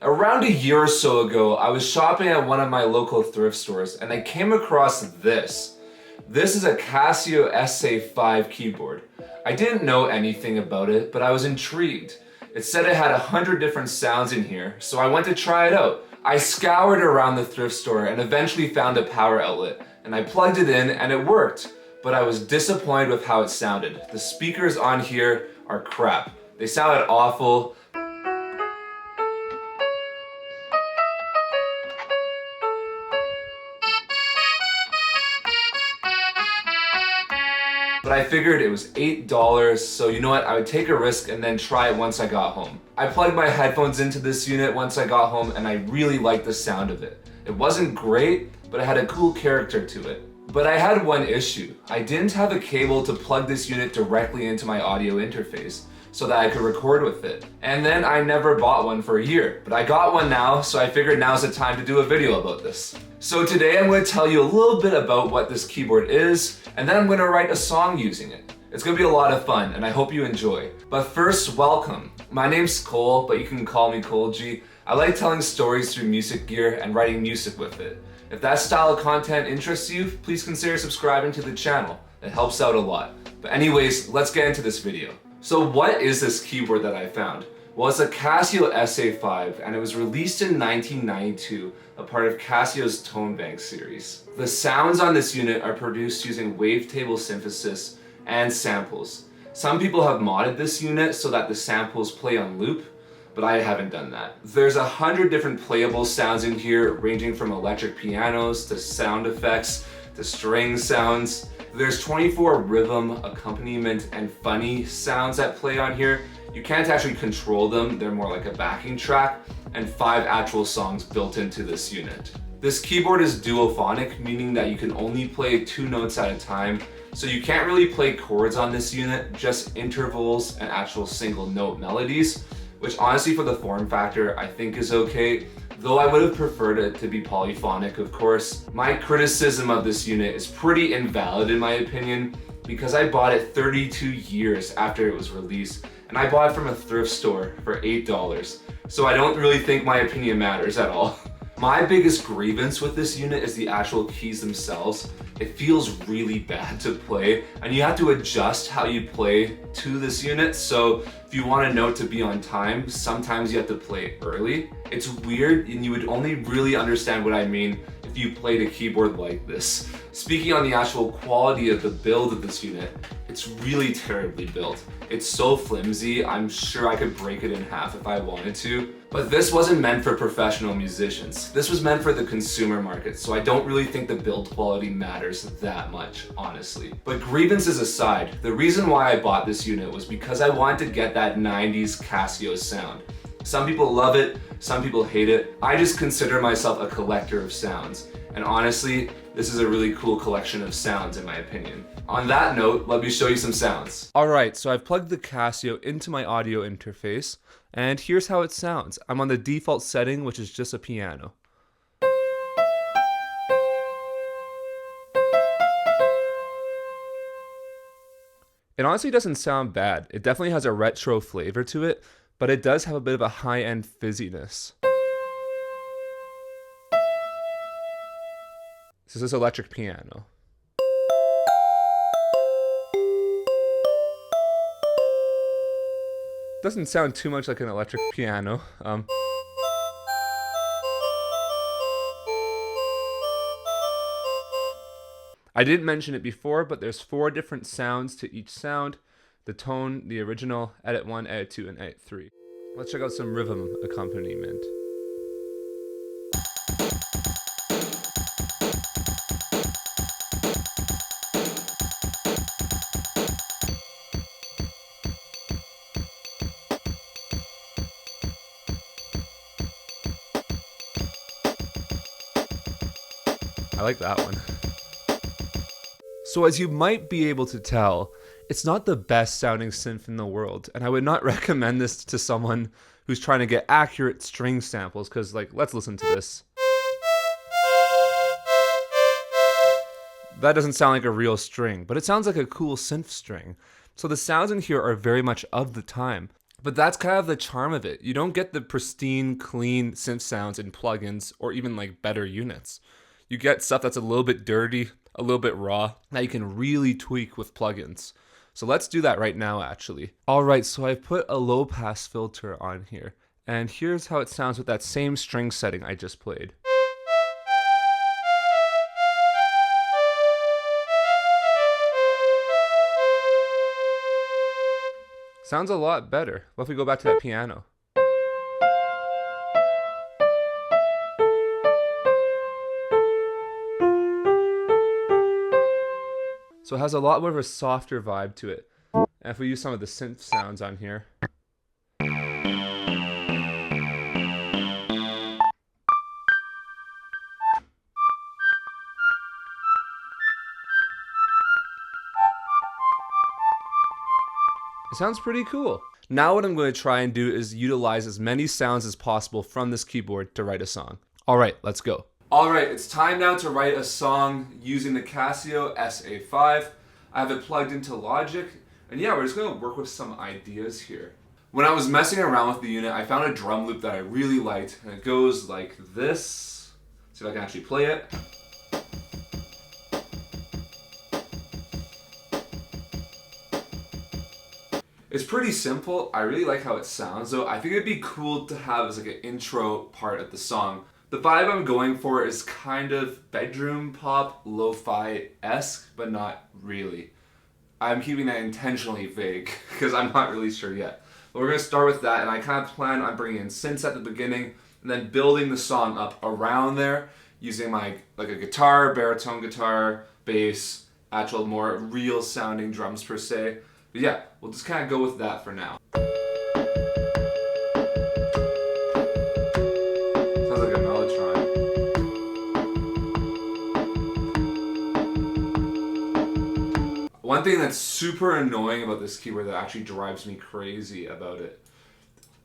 Around a year or so ago, I was shopping at one of my local thrift stores and I came across this. This is a Casio SA-5 keyboard. I didn't know anything about it, but I was intrigued. It said it had 100 different sounds in here, so I went to try it out. I scoured around the thrift store and eventually found a power outlet, and I plugged it in and it worked. But I was disappointed with how it sounded. The speakers on here are crap. They sounded awful. But I figured it was $8, so you know what, I would take a risk and then try it once I got home. I plugged my headphones into this unit once I got home and I really liked the sound of it. It wasn't great, but it had a cool character to it. But I had one issue. I didn't have a cable to plug this unit directly into my audio interface so that I could record with it. And then I never bought one for a year, but I got one now, so I figured now's the time to do a video about this. So today I'm going to tell you a little bit about what this keyboard is, and then I'm going to write a song using it. It's going to be a lot of fun, and I hope you enjoy. But first, welcome. My name's Cole, but you can call me Cole G. I like telling stories through music gear and writing music with it. If that style of content interests you, please consider subscribing to the channel. It helps out a lot. But anyways, let's get into this video. So what is this keyboard that I found? Well, it's a Casio SA-5 and it was released in 1992, a part of Casio's Tone Bank series. The sounds on this unit are produced using wavetable synthesis and samples. Some people have modded this unit so that the samples play on loop, but I haven't done that. There's 100 different playable sounds in here, ranging from electric pianos to sound effects to string sounds. There's 24 rhythm, accompaniment, and funny sounds that play on here. You can't actually control them, they're more like a backing track, and 5 actual songs built into this unit. This keyboard is duophonic, meaning that you can only play 2 notes at a time, so you can't really play chords on this unit, just intervals and actual single note melodies, which honestly for the form factor I think is okay, though I would have preferred it to be polyphonic, of course. My criticism of this unit is pretty invalid in my opinion, because I bought it 32 years after it was released, and I bought it from a thrift store for $8, so I don't really think my opinion matters at all. My biggest grievance with this unit is the actual keys themselves. It feels really bad to play, and you have to adjust how you play to this unit, so if you want a note to be on time, sometimes you have to play early. It's weird, and you would only really understand what I mean if you played a keyboard like this. Speaking on the actual quality of the build of this unit, it's really terribly built. It's so flimsy, I'm sure I could break it in half if I wanted to. But this wasn't meant for professional musicians. This was meant for the consumer market, so I don't really think the build quality matters that much, honestly. But grievances aside, the reason why I bought this unit was because I wanted to get that 90s Casio sound. Some people love it, some people hate it. I just consider myself a collector of sounds. And honestly, this is a really cool collection of sounds in my opinion. On that note, let me show you some sounds. Alright, so I've plugged the Casio into my audio interface, and here's how it sounds. I'm on the default setting, which is just a piano. It honestly doesn't sound bad. It definitely has a retro flavor to it, but it does have a bit of a high-end fizziness. This is electric piano. Doesn't sound too much like an electric piano. I didn't mention it before, but there's 4 different sounds to each sound. The tone, the original, edit 1, edit 2, and edit 3. Let's check out some rhythm accompaniment. I like that one. So as you might be able to tell, it's not the best sounding synth in the world, and I would not recommend this to someone who's trying to get accurate string samples, because like, let's listen to this. That doesn't sound like a real string, but it sounds like a cool synth string. So the sounds in here are very much of the time. But that's kind of the charm of it. You don't get the pristine, clean synth sounds in plugins or even like better units. You get stuff that's a little bit dirty, a little bit raw, that you can really tweak with plugins. So let's do that right now, actually. All right, so I've put a low pass filter on here, and here's how it sounds with that same string setting I just played. Sounds a lot better. What if we go back to that piano? So it has a lot more of a softer vibe to it. And if we use some of the synth sounds on here. It sounds pretty cool. Now what I'm going to try and do is utilize as many sounds as possible from this keyboard to write a song. All right, let's go. All right, it's time now to write a song using the Casio SA-5. I have it plugged into Logic, and yeah, we're just going to work with some ideas here. When I was messing around with the unit, I found a drum loop that I really liked, and it goes like this. See if I can actually play it. It's pretty simple. I really like how it sounds, though. I think it'd be cool to have as like an intro part of the song. The vibe I'm going for is kind of bedroom pop, lo-fi-esque, but not really. I'm keeping that intentionally vague because I'm not really sure yet. But we're going to start with that, and I kind of plan on bringing in synths at the beginning and then building the song up around there using my like a guitar, baritone guitar, bass, actual more real sounding drums per se. But yeah, we'll just kind of go with that for now. Sounds like a mellotron. One thing that's super annoying about this keyboard that actually drives me crazy about it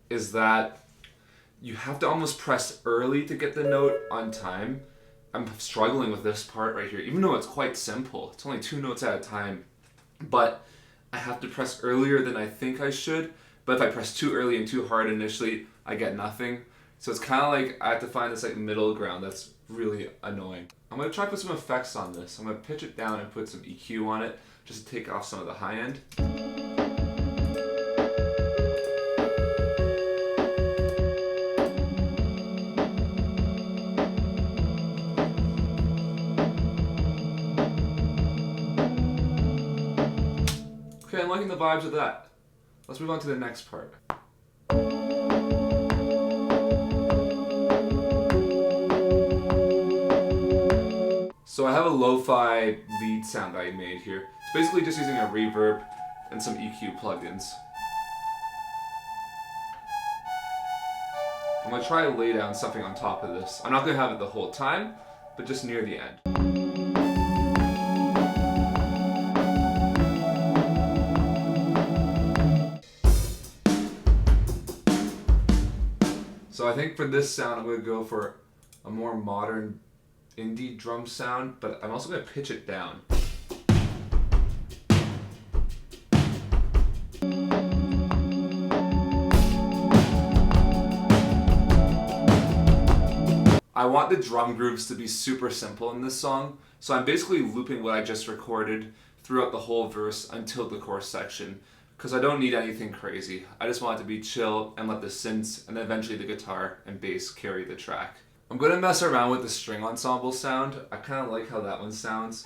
is that you have to almost press early to get the note on time. I'm struggling with this part right here, even though it's quite simple. It's only 2 notes at a time, but I have to press earlier than I think I should. But if I press too early and too hard initially, I get nothing. So it's kind of like I have to find this like middle ground that's really annoying. I'm going to try to put some effects on this. I'm going to pitch it down and put some EQ on it just to take off some of the high end. Okay, I'm liking the vibes of that. Let's move on to the next part. So I have a lo-fi lead sound that I made here. It's basically just using a reverb and some EQ plugins. I'm going to try to lay down something on top of this. I'm not going to have it the whole time, but just near the end. So I think for this sound, I'm going to go for a more modern indie drum sound, but I'm also going to pitch it down. I want the drum grooves to be super simple in this song, so I'm basically looping what I just recorded throughout the whole verse until the chorus section, because I don't need anything crazy. I just want it to be chill and let the synths and then eventually the guitar and bass carry the track. I'm going to mess around with the string ensemble sound. I kind of like how that one sounds.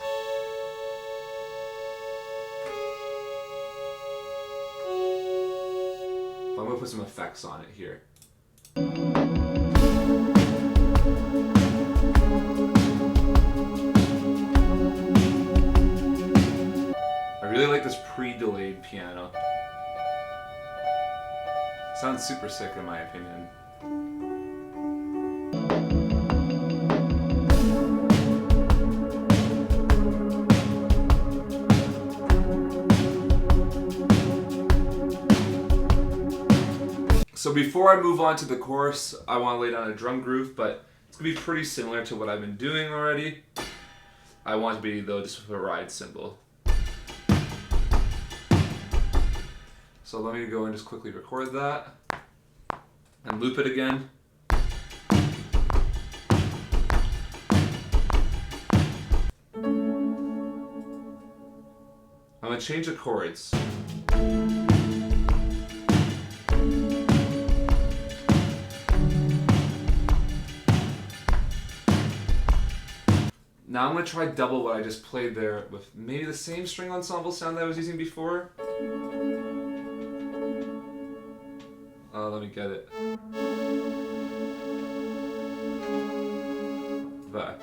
But I'm going to put some effects on it here. I really like this pre-delayed piano. Sounds super sick in my opinion. So before I move on to the chorus, I want to lay down a drum groove, but it's going to be pretty similar to what I've been doing already. I want to be, though, just with a ride cymbal. So So let me go and just quickly record that and loop it again. I'm gonna change the chords. Now I'm going to try double what I just played there with maybe the same string ensemble sound that I was using before. Let me get it. Back.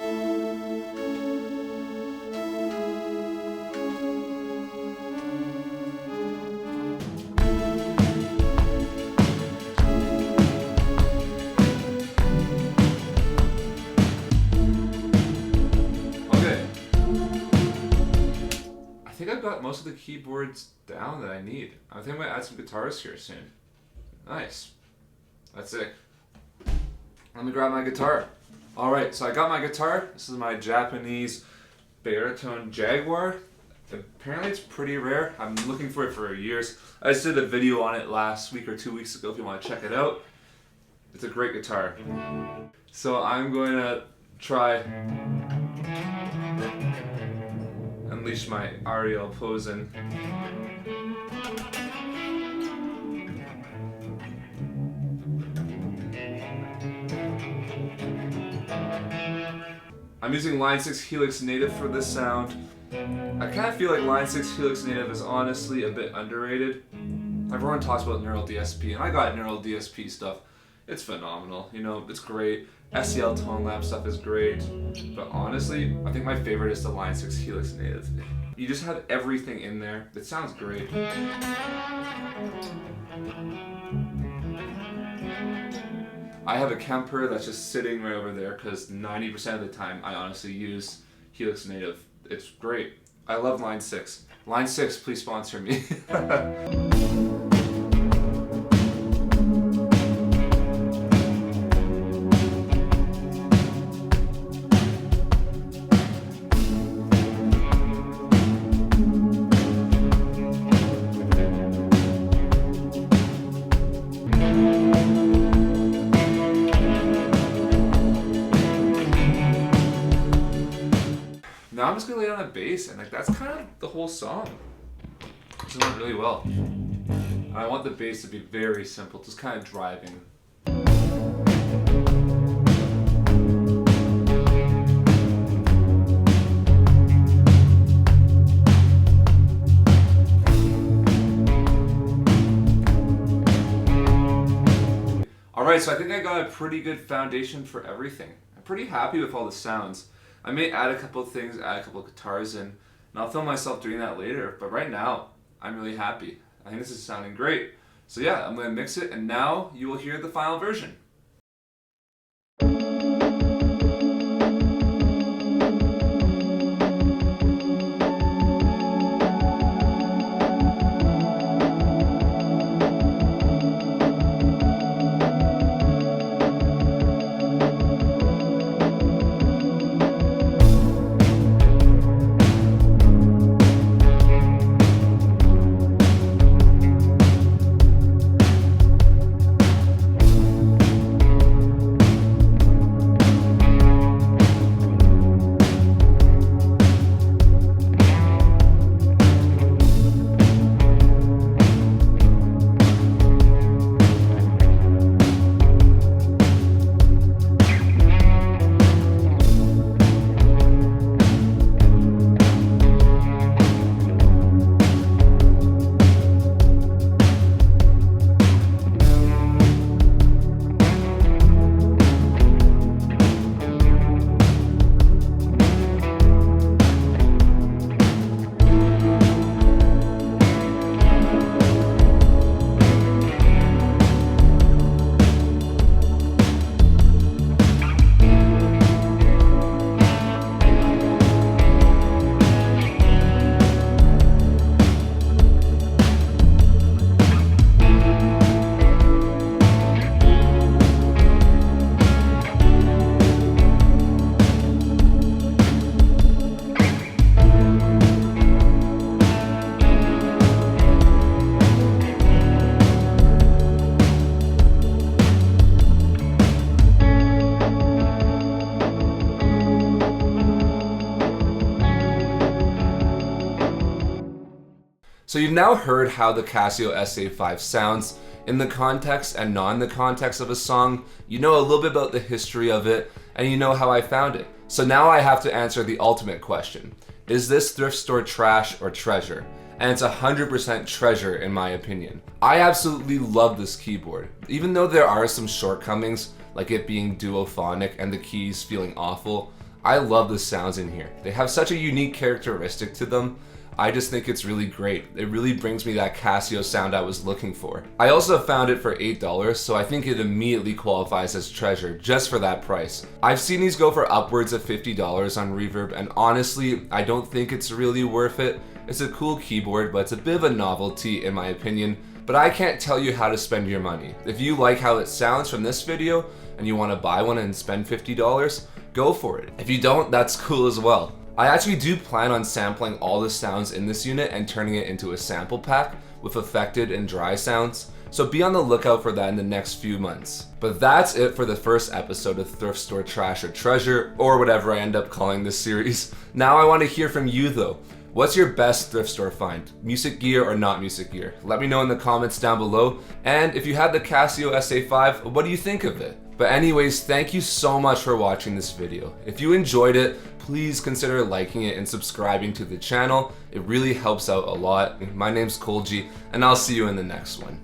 I think I've got most of the keyboards down that I need. I think I might add some guitars here soon. Nice. That's it. Let me grab my guitar. Alright, so I got my guitar. This is my Japanese baritone Jaguar. Apparently it's pretty rare. I've been looking for it for years. I just did a video on it last week or 2 weeks ago if you want to check it out. It's a great guitar. So I'm going to try unleash my Ariel Posen. I'm using Line 6 Helix Native for this sound. I kind of feel like Line 6 Helix Native is honestly a bit underrated. Everyone talks about Neural DSP, and I got Neural DSP stuff. It's phenomenal, you know, it's great. SEL Tone Lab stuff is great, but honestly, I think my favorite is the Line 6 Helix Native. You just have everything in there. It sounds great. I have a Kemper that's just sitting right over there because 90% of the time I honestly use Helix Native. It's great. I love Line 6. Line 6, please sponsor me. Now I'm just gonna lay down a bass, and like that's kind of the whole song. This went really well. And I want the bass to be very simple, just kind of driving. Alright, so I think I got a pretty good foundation for everything. I'm pretty happy with all the sounds. I may add a couple of things, add a couple of guitars in, and I'll film myself doing that later, but right now, I'm really happy. I think this is sounding great. So yeah, I'm going to mix it, and now you will hear the final version. So you've now heard how the Casio SA-5 sounds in the context and not in the context of a song. You know a little bit about the history of it, and you know how I found it. So now I have to answer the ultimate question. Is this thrift store trash or treasure? And it's 100% treasure in my opinion. I absolutely love this keyboard. Even though there are some shortcomings, like it being duophonic and the keys feeling awful, I love the sounds in here. They have such a unique characteristic to them. I just think it's really great. It really brings me that Casio sound I was looking for. I also found it for $8, so I think it immediately qualifies as treasure just for that price. I've seen these go for upwards of $50 on Reverb, and honestly, I don't think it's really worth it. It's a cool keyboard, but it's a bit of a novelty in my opinion. But I can't tell you how to spend your money. If you like how it sounds from this video and you want to buy one and spend $50, go for it. If you don't, that's cool as well. I actually do plan on sampling all the sounds in this unit and turning it into a sample pack with affected and dry sounds, so be on the lookout for that in the next few months. But that's it for the first episode of Thrift Store Trash or Treasure, or whatever I end up calling this series. Now I want to hear from you though. What's your best thrift store find? Music gear or not music gear? Let me know in the comments down below. And if you had the Casio SA-5, what do you think of it? But anyways, thank you so much for watching this video. If you enjoyed it, please consider liking it and subscribing to the channel. It really helps out a lot. My name's Kolji, and I'll see you in the next one.